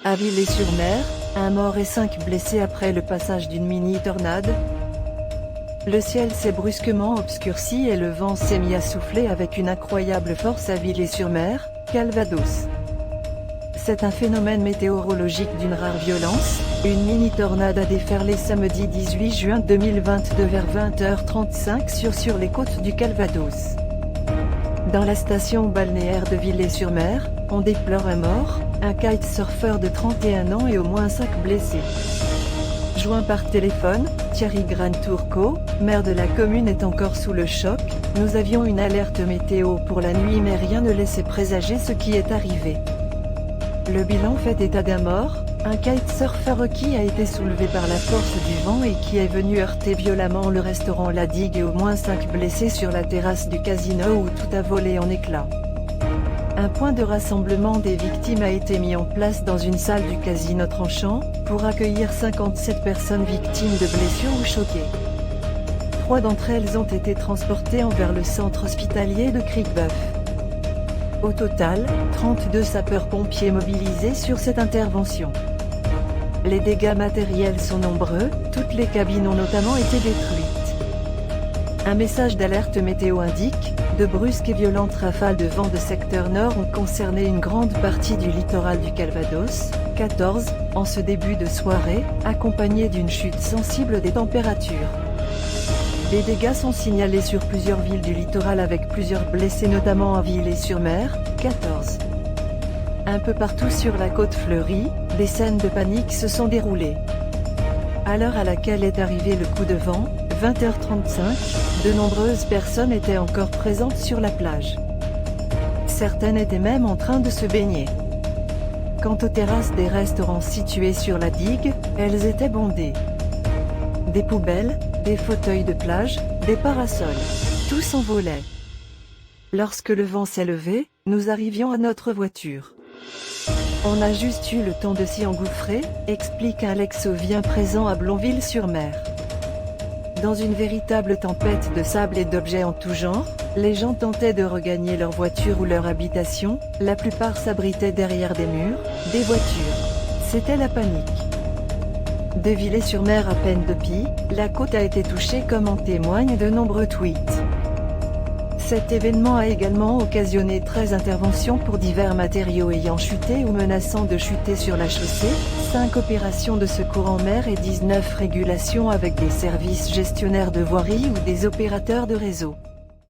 À Villers-sur-Mer, un mort et 5 blessés après le passage d'une mini-tornade. Le ciel s'est brusquement obscurci et le vent s'est mis à souffler avec une incroyable force à Villers-sur-Mer, Calvados. C'est un phénomène météorologique d'une rare violence. Une mini-tornade a déferlé samedi 18 juin 2022 vers 20h35 sur les côtes du Calvados. Dans la station balnéaire de Villers-sur-Mer, on déplore un mort, un kitesurfer de 31 ans et au moins 5 blessés. Joint par téléphone, Thierry Gran-Turco, maire de la commune, est encore sous le choc. Nous avions une alerte météo pour la nuit mais rien ne laissait présager ce qui est arrivé. Le bilan fait état d'un mort, un kitesurfer qui a été soulevé par la force du vent et qui est venu heurter violemment le restaurant La Digue et au moins 5 blessés sur la terrasse du casino où tout a volé en éclats. Un point de rassemblement des victimes a été mis en place dans une salle du casino Tranchant, pour accueillir 57 personnes victimes de blessures ou choquées. 3 d'entre elles ont été transportées vers le centre hospitalier de Cricbeuf. Au total, 32 sapeurs-pompiers mobilisés sur cette intervention. Les dégâts matériels sont nombreux, toutes les cabines ont notamment été détruites. Un message d'alerte météo indique: de brusques et violentes rafales de vent de secteur nord ont concerné une grande partie du littoral du Calvados, 14, en ce début de soirée, accompagné d'une chute sensible des températures. Des dégâts sont signalés sur plusieurs villes du littoral avec plusieurs blessés notamment à Villers-sur-Mer, 14. Un peu partout sur la côte fleurie, des scènes de panique se sont déroulées. À l'heure à laquelle est arrivé le coup de vent, 20h35, de nombreuses personnes étaient encore présentes sur la plage. Certaines étaient même en train de se baigner. Quant aux terrasses des restaurants situés sur la digue, elles étaient bondées. Des poubelles, des fauteuils de plage, des parasols, tout s'envolait. Lorsque le vent s'est levé, nous arrivions à notre voiture. On a juste eu le temps de s'y engouffrer, explique un Lexovien présent à Blonville-sur-Mer. Dans une véritable tempête de sable et d'objets en tout genre, les gens tentaient de regagner leur voiture ou leur habitation, la plupart s'abritaient derrière des murs, des voitures. C'était la panique. De Villers-sur-Mer à peine de Pie, la côte a été touchée comme en témoignent de nombreux tweets. Cet événement a également occasionné 13 interventions pour divers matériaux ayant chuté ou menaçant de chuter sur la chaussée, 5 opérations de secours en mer et 19 régulations avec des services gestionnaires de voirie ou des opérateurs de réseau.